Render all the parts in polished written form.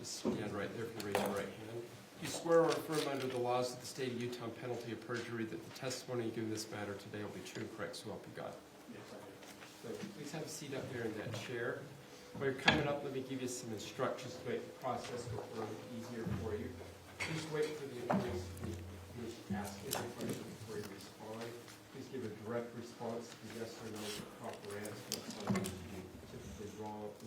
Just stand right there if you raise your right hand. You swear or affirm under the laws of the state of Utah on penalty of perjury that the testimony you give in this matter today will be true and correct, so help you God. Yes, I do. So please have a seat up there in that chair. While you're coming up, let me give you some instructions to make the process go a little easier for you. Please wait for the attorneys to ask any question before you respond. Please give a direct response to yes or no with a proper answer. Typically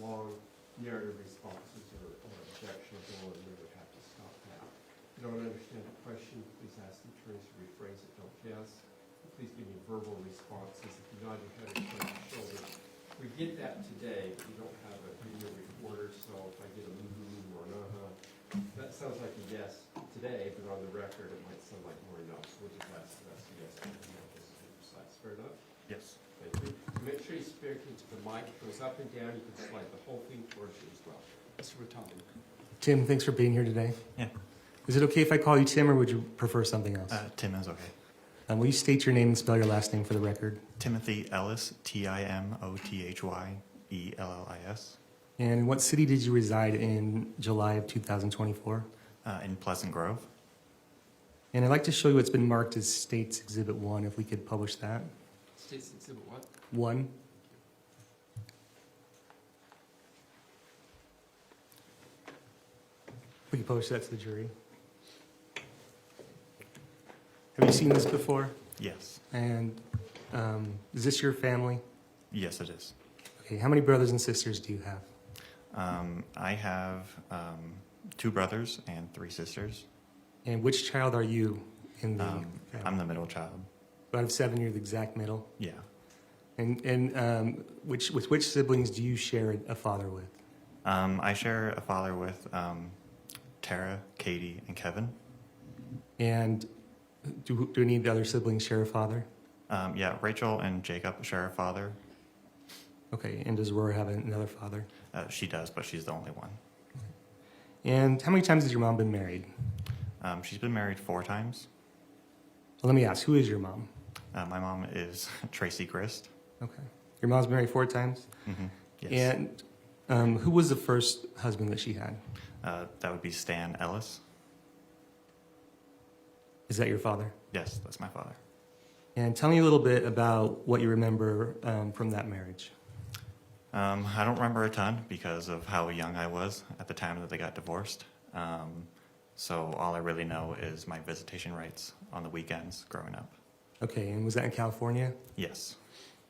long narrative responses or objectionable, and we would have to stop that. If you don't understand the question, please ask the attorneys to rephrase it, don't guess. Please give me verbal responses. If you nod your head or shrug your shoulders. We get that today, but we don't have a video recorder, so if I get a or an that sounds like a yes today, but on the record it might sound like more no. So we'll just ask the rest of yes and no just to be precise. Fair enough? Yes. Thank you. Make sure you speak into the mic. It goes up and down. You can slide the whole thing towards you as well. Mr. Restelli. Tim, thanks for being here today. Yeah. Is it okay if I call you Tim, or would you prefer something else? Tim is okay. Will you state your name and spell your last name for the record? Timothy Ellis, Timothyellis. And in what city did you reside in July of 2024? In Pleasant Grove. And I'd like to show you what's been marked as States Exhibit 1, if we could publish that. States Exhibit what? 1. We can publish that to the jury. Have you seen this before? Yes. And is this your family? Yes, it is. Okay, how many brothers and sisters do you have? I have 2 brothers and 3 sisters. And which child are you in the family? I'm the middle child. Out of 7, you're the exact middle? Yeah. And with which siblings do you share a father with? I share a father with Tara, Katie, and Kevin. And do any of the other siblings share a father? Yeah, Rachel and Jacob share a father. Okay, and does Aurora have another father? She does, but she's the only one. And how many times has your mom been married? She's been married 4 times. Well, let me ask, who is your mom? My mom is Tracey Grist. Okay. Your mom's been married 4 times? Mm-hmm. Yes. And who was the first husband that she had? That would be Stan Ellis. Is that your father? Yes, that's my father. And tell me a little bit about what you remember from that marriage. I don't remember a ton because of how young I was at the time that they got divorced. So all I really know is my visitation rights on the weekends growing up. Okay, and was that in California? Yes.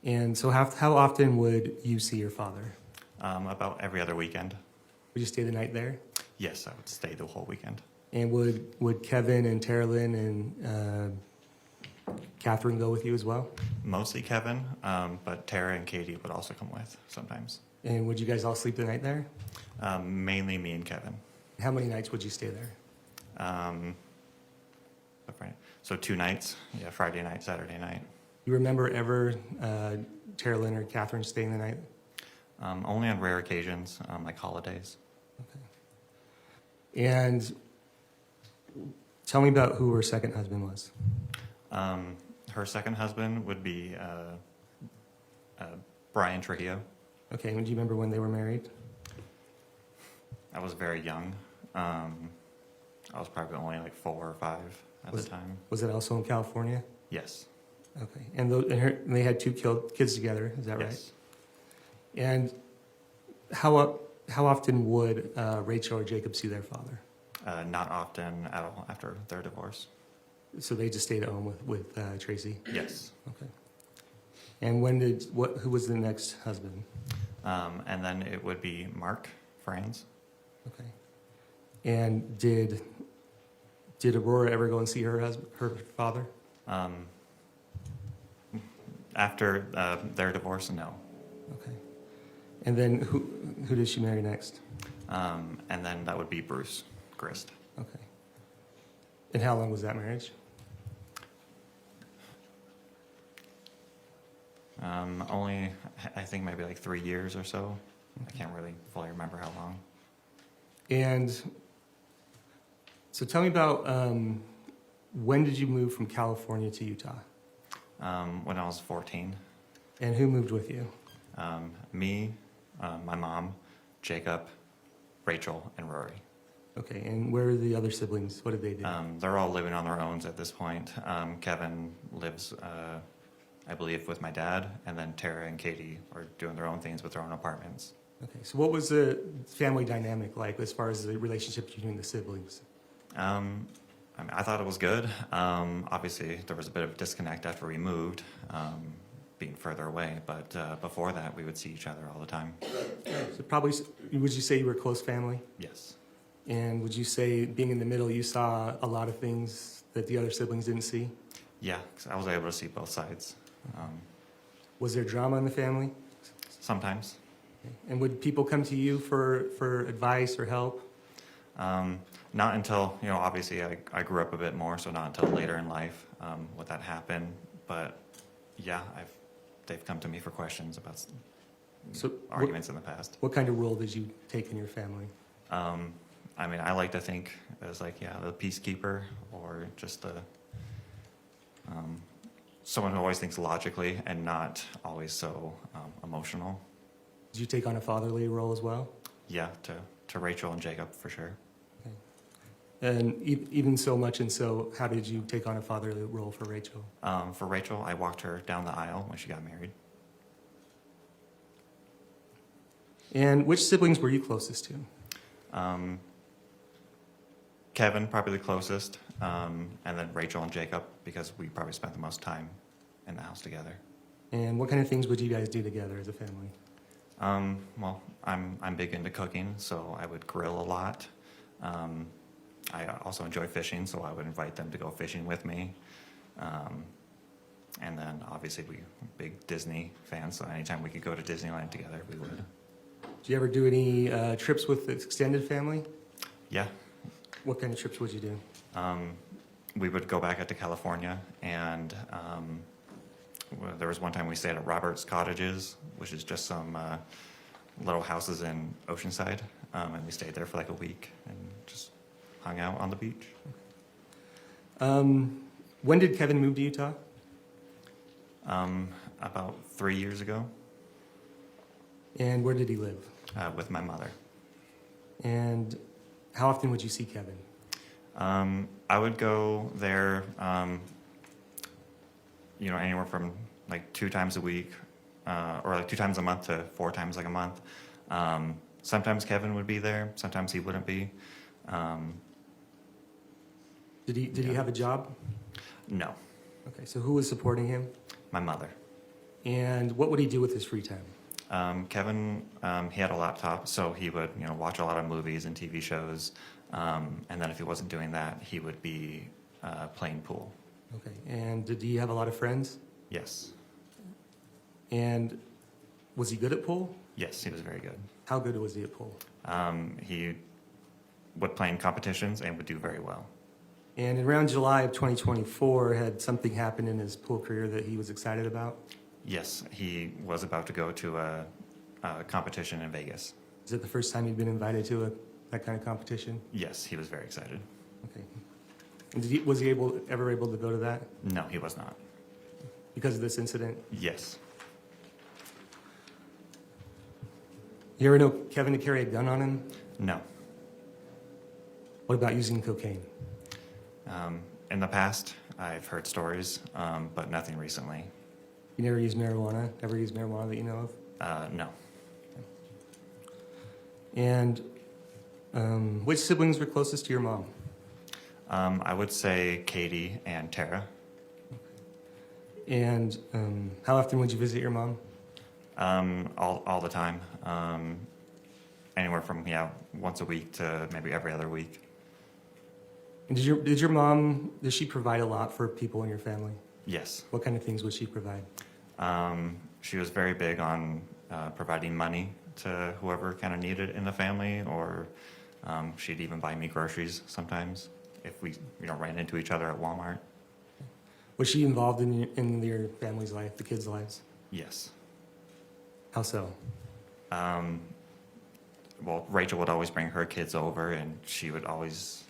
And so how often would you see your father? About every other weekend. Would you stay the night there? Yes, I would stay the whole weekend. And would Kevin and Terralyn and Catherine go with you as well? Mostly Kevin, but Tara and Katie would also come with sometimes. And would you guys all sleep the night there? Mainly me and Kevin. How many nights would you stay there? So 2 nights, yeah, Friday night, Saturday night. You remember ever Terralyn or Catherine staying the night? Only on rare occasions, like holidays. Okay. And tell me about who her second husband was. Her second husband would be Brian Trujillo. Okay, and do you remember when they were married? I was very young. I was probably only like 4 or 5 at the time. Was it also in California? Yes. Okay, and they had 2 kids together, is that right? Yes. And how often would Rachel or Jacob see their father? Not often at all after their divorce. So they just stayed at home with Tracey? Yes. Okay. And who was the next husband? And then it would be Mark Franz. Okay. And did Aurora ever go and see her father? After their divorce, no. Okay. And then who did she marry next? And then that would be Bruce Grist. Okay. And how long was that marriage? Only, I think maybe like 3 years or so. I can't really fully remember how long. And so tell me about when did you move from California to Utah? When I was 14. And who moved with you? Me, my mom, Jacob, Rachel, and Rory. Okay, and where are the other siblings? What did they do? They're all living on their own at this point. Kevin lives, I believe, with my dad, and then Tara and Katie are doing their own things with their own apartments. Okay, so what was the family dynamic like as far as the relationship between the siblings? I mean, I thought it was good. Obviously, there was a bit of a disconnect after we moved, being further away, but before that, we would see each other all the time. So probably, would you say you were a close family? Yes. And would you say, being in the middle, you saw a lot of things that the other siblings didn't see? Yeah, 'cause I was able to see both sides. Was there drama in the family? Sometimes. And would people come to you for advice or help? Not until, obviously I grew up a bit more, so not until later in life would that happen. But yeah, they've come to me for questions about arguments in the past. What kind of role did you take in your family? I mean, I like to think as the peacekeeper, or just someone who always thinks logically and not always so emotional. Did you take on a fatherly role as well? Yeah, to Rachel and Jacob for sure. Okay. And even so much, and so how did you take on a fatherly role for Rachel? For Rachel, I walked her down the aisle when she got married. And which siblings were you closest to? Kevin, probably the closest, and then Rachel and Jacob, because we probably spent the most time in the house together. And what kind of things would you guys do together as a family? Well, I'm big into cooking, so I would grill a lot. I also enjoy fishing, so I would invite them to go fishing with me. And then obviously we're big Disney fans, so anytime we could go to Disneyland together, we would. Did you ever do any trips with the extended family? Yeah. What kind of trips would you do? We would go back out to California, and there was one time we stayed at Robert's Cottages, which is just some little houses in Oceanside, and we stayed there for like a week and just hung out on the beach. When did Kevin move to Utah? About 3 years ago, And where did he live? with my mother. And how often would you see Kevin? I would go there, anywhere from like 2 times a week, or like 2 times a month to 4 times like a month. Sometimes Kevin would be there, sometimes he wouldn't be. Did he have a job? No, Okay, so who was supporting him? my mother. And what would he do with his free time? Kevin, he had a laptop, so he would, watch a lot of movies and TV shows. And then if he wasn't doing that, he would be playing pool. Okay, and did he have a lot of friends? Yes. And was he good at pool? Yes, he was very good. How good was he at pool? He would play in competitions and would do very well. And around July of 2024, had something happened in his pool career that he was excited about? Yes, he was about to go to a competition in Vegas. Is it the first time he'd been invited to that kind of competition? Yes, he was very excited. Okay. And was he ever able to go to that No, he was not. because of this incident? Yes. You ever know Kevin to carry a gun on him? No. What about using cocaine? In the past, I've heard stories, but nothing recently. You never used marijuana? Ever used marijuana that you know of? No. And which siblings were closest to your mom? I would say Katie and Tara. And how often would you visit your mom? All the time. Anywhere from once a week to maybe every other week. And did your mom, does she provide a lot for people in your family? Yes. What kind of things would she provide? She was very big on providing money to whoever kind of needed it in the family, or she'd even buy me groceries sometimes if we ran into each other at Walmart. Was she involved in your family's life, the kids' lives? Yes. How so? Well, Rachel would always bring her kids over, and she would always,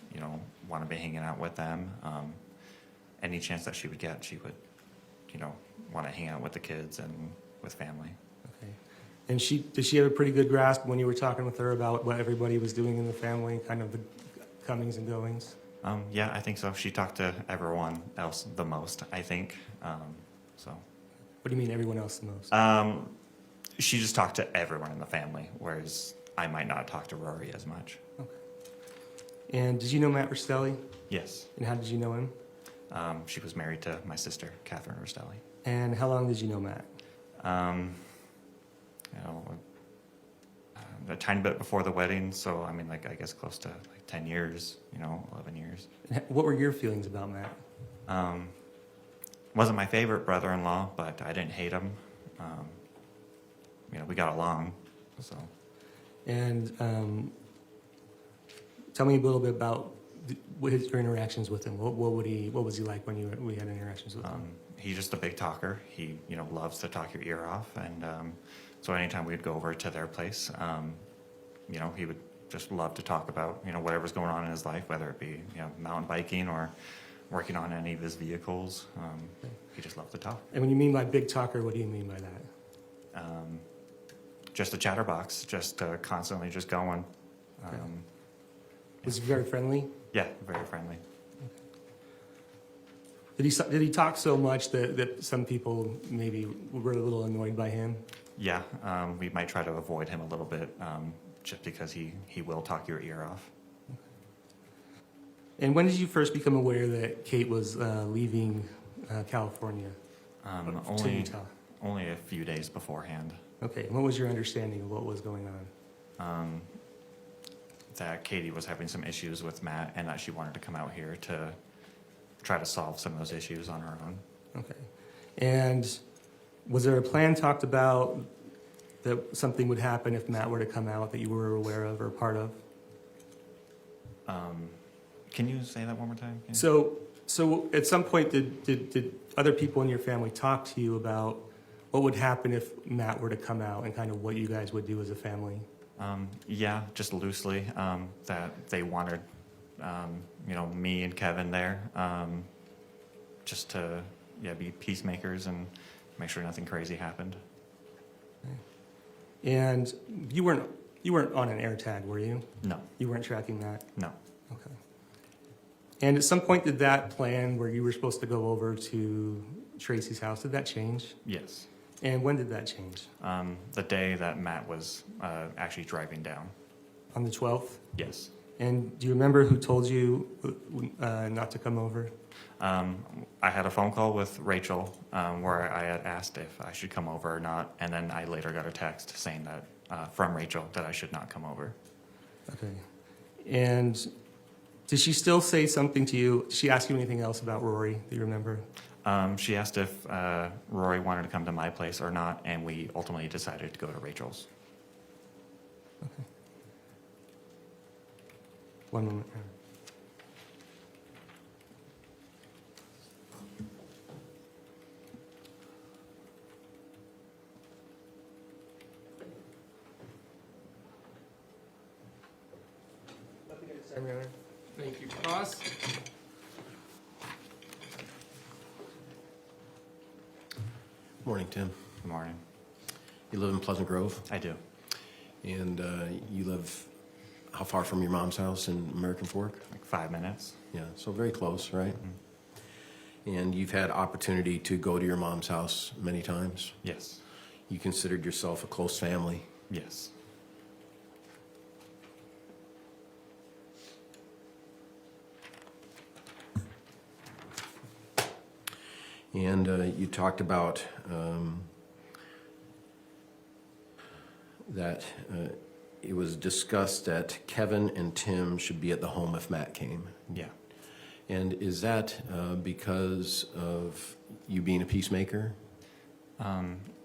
want to be hanging out with them. Any chance that she would get, she would, want to hang out with the kids and with family. Okay. And did she have a pretty good grasp when you were talking with her about what everybody was doing in the family, kind of comings and goings? Yeah, I think so. She talked to everyone else the most, I think. So What do you mean everyone else the most? she just talked to everyone in the family, whereas I might not talk to Rory as much. Okay. And did you know Matt Restelli? Yes. And how did you know him? She was married to my sister, Catherine Restelli. And how long did you know Matt? You know, a tiny bit before the wedding, so I mean, like, I guess close to like 10 years, you know, 11 years. What were your feelings about Matt? Wasn't my favorite brother-in-law, but I didn't hate him. You know, we got along, so. And tell me a little bit about your interactions with him. What was he like when we had interactions with him? He's just a big talker. He, you know, loves to talk your ear off, and so anytime we'd go over to their place, you know, he would just love to talk about, you know, whatever's going on in his life, whether it be, you know, mountain biking or working on any of his vehicles. He just loved to talk. And when you mean by big talker, what do you mean by that? Just a chatterbox, just constantly just going. Okay. Was he very friendly? Yeah, very friendly. Did he talk so much that some people maybe were a little annoyed by him? Yeah, we might try to avoid him a little bit, just because he will talk your ear off. And when did you first become aware that Kate was leaving California to Utah? Only a few days beforehand. Okay, and what was your understanding of what was going on? That Katie was having some issues with Matt and that she wanted to come out here to try to solve some of those issues on her own. Okay. And was there a plan talked about that something would happen if Matt were to come out that you were aware of or part of? Can you say that one more time? Yeah. So at some point, did other people in your family talk to you about what would happen if Matt were to come out and kind of what you guys would do as a family? Yeah, just loosely, that they wanted, you know, me and Kevin there, just to, yeah, be peacemakers and make sure nothing crazy happened. And you weren't on an air tag, were you? No, You weren't tracking that? no. Okay. And at some point, did that plan where you were supposed to go over to Tracey's house, did that change? Yes. And when did that change? The day that Matt was actually driving down. On the 12th? Yes. And do you remember who told you not to come over? I had a phone call with Rachel where I had asked if I should come over or not, and then I later got a text saying that from Rachel that I should not come over. Okay. And did she still say something to you? Did she ask you anything else about Rory that you remember? She asked if Rory wanted to come to my place or not, and we ultimately decided to go to Rachel's. Okay. One moment. Thank you. Cross? Morning, Tim. Good morning. You live in Pleasant Grove, I do. and you live how far from your mom's house in American Fork? Like 5 minutes. Yeah, so very close, right? Mhm. And you've had opportunity to go to your mom's house many times. Yes. You considered yourself a close family. Yes. And you talked about that it was discussed that Kevin and Tim should be at the home if Matt came. Yeah. And is that because of you being a peacemaker?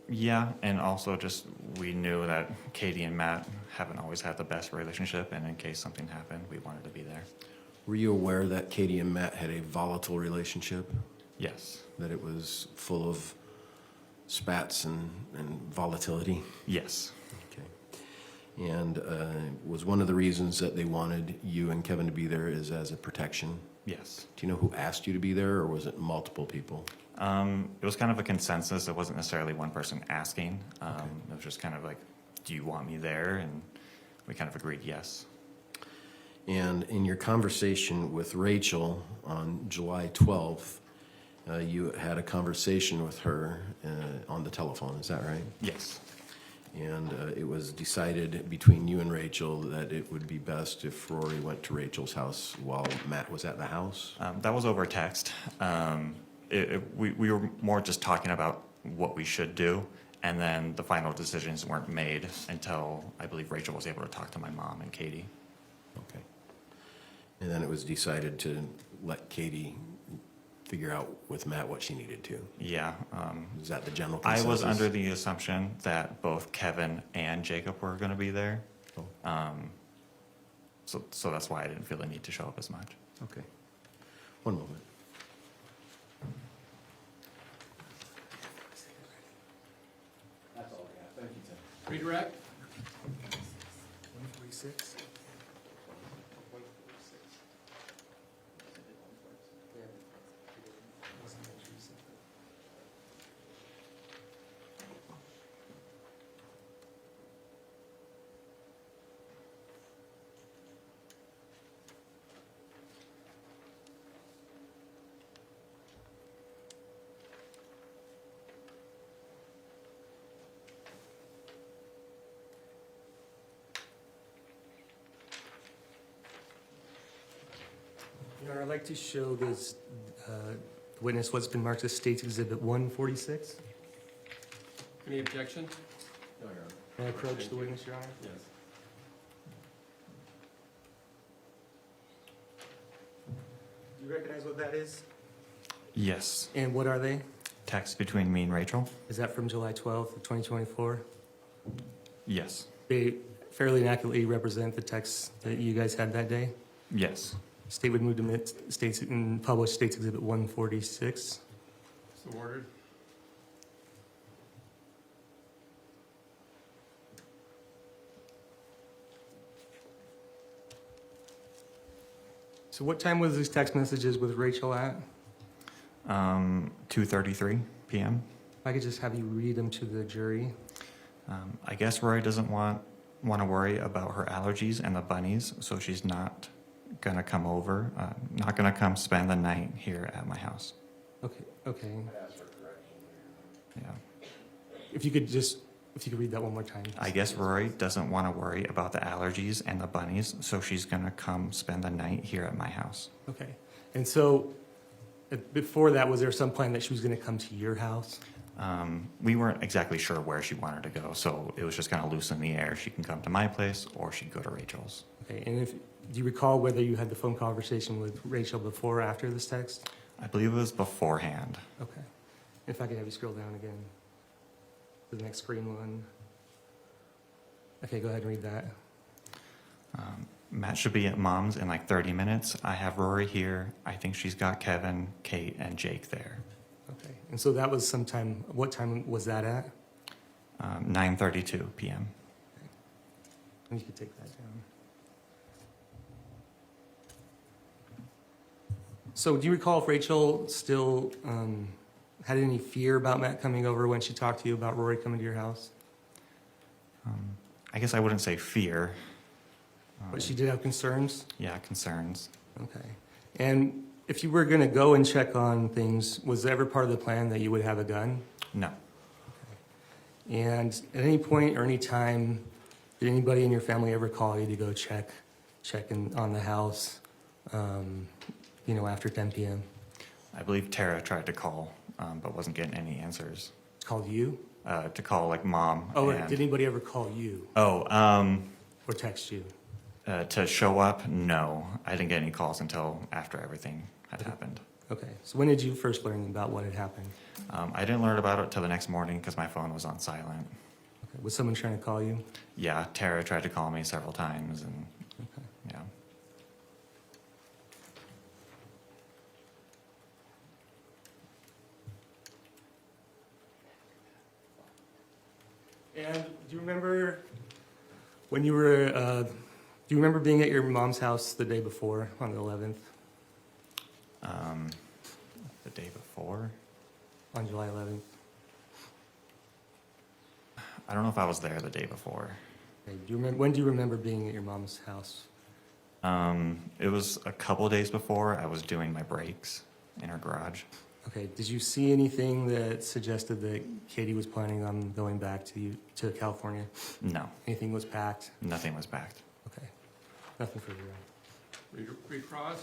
Yeah, and also just we knew that Katie and Matt haven't always had the best relationship, and in case something happened, we wanted to be there. Were you aware that Katie and Matt had a volatile relationship? Yes. That it was full of spats and volatility? Yes. Okay. And was one of the reasons that they wanted you and Kevin to be there is as a protection? Yes. Do you know who asked you to be there, or was it multiple people? It was kind of a consensus. It wasn't necessarily one person asking. It was just kind of like, do you want me there? And we kind of agreed yes. And in your conversation with Rachel on July 12th, you had a conversation with her on the telephone, is that right? Yes. And it was decided between you and Rachel that it would be best if Rory went to Rachel's house while Matt was at the house? That was over text. We were more just talking about what we should do, and then the final decisions weren't made until I believe Rachel was able to talk to my mom and Katie. Okay. And then it was decided to let Katie figure out with Matt what she needed to. Yeah. Is that the general I consensus? was under the assumption that both Kevin and Jacob were going to be there. Oh. So that's why I didn't feel the need to show up as much. Okay. One moment. That's all I got. Thank you, Tim. Redirect? 146? Your Honor, I'd like to show this witness what's been marked as State's Exhibit 146. Any objection? No, Your Honor. May I approach the witness, Your Honor? Yes. Do you recognize what that is? Yes. And what are they? Text between me and Rachel? Is that from July 12th of 2024? Yes. They fairly accurately represent the text that you guys had that day? Yes. State would move to publish State's Exhibit 146. So ordered. So what time was these text messages with Rachel at? 2:33 p.m. If I could just have you read them to the jury. I guess Rory doesn't want to worry about her allergies and the bunnies, so she's not going to come over, not going to come spend the night here at my house. Okay. Yeah. If you could read that one more time. I guess Rory doesn't want to worry about the allergies and the bunnies, so she's going to come spend the night here at my house. Okay. And so before that, was there some plan that she was going to come to your house? We weren't exactly sure where she wanted to go, so it was just kind of loose in the air. She can come to my place or she can go to Rachel's. Okay. And do you recall whether you had the phone conversation with Rachel before or after this text? I believe it was beforehand. Okay. If I could have you scroll down again to the next screen one. Okay, go ahead and read that. Matt should be at Mom's in like 30 minutes. I have Rory here. I think she's got Kevin, Kate, and Jake there. Okay. And so that was sometime, what time was that at? 9:32 p.m. And you could take that down. So do you recall if Rachel still had any fear about Matt coming over when she talked to you about Rory coming to your house? I guess I wouldn't say fear. But she did have concerns? Yeah, concerns. Okay. And if you were going to go and check on things, was there ever part of the plan that you would have a gun? No. And at any point or any time, did anybody in your family ever call you to go check on the house, after 10 p.m.? I believe Tara tried to call, but wasn't getting any answers. Called you? To call like Mom. Oh, and- did anybody ever call you Oh, or text you? to show up, no. I didn't get any calls until after everything had happened. Okay. So when did you first learn about what had happened? I didn't learn about it till the next morning because my phone was on silent. Okay. Was someone trying to call you? Yeah, Tara tried to call me several times, and Okay. yeah. And do you remember when you were, do you remember being at your mom's house the day before, on the 11th, The day before, on July 11th? I don't know if I was there the day before. Okay. When do you remember being at your mom's house? It was a couple days before I was doing my brakes in her garage. Okay, did you see anything that suggested that Katie was planning on going back to California? No, Anything was packed? nothing was packed. Okay, nothing further. Recross?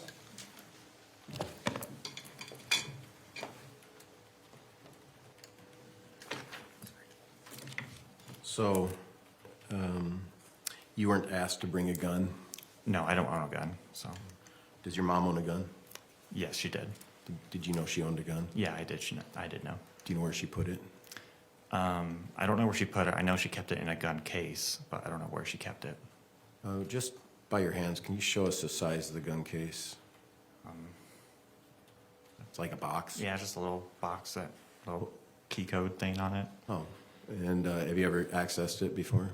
So, you weren't asked to bring a gun? No, I don't own a gun, so Does your mom own a gun? yes, she did. Did you know she owned a gun? Yeah, I did. I did know. Do you know where she put it? I don't know where she put it. I know she kept it in a gun case, but I don't know where she kept it. Just by your hands, can you show us the size of the gun case? It's like a box? Yeah, just a little box, that little key code thing on it. Oh, and have you ever accessed it before?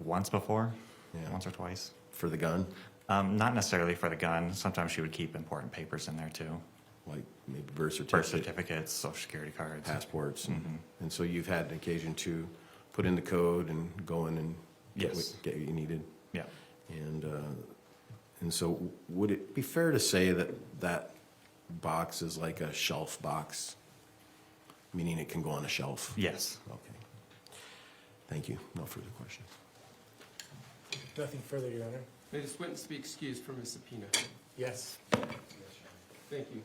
Once before, Yeah. once or twice. For the gun? Not necessarily for the gun. Sometimes she would keep important papers in there too. Like maybe birth Birth certificate, certificates, social security cards. passports? Mhm. And so you've had an occasion to put in the code and go in and get Yes. get what you needed? Yeah. And so would it be fair to say that that box is like a shelf box? Meaning it can go on a shelf? Yes. Okay. Thank you. No further questions. Nothing further, Your Honor. May this witness be excused from his subpoena? Yes. Thank you.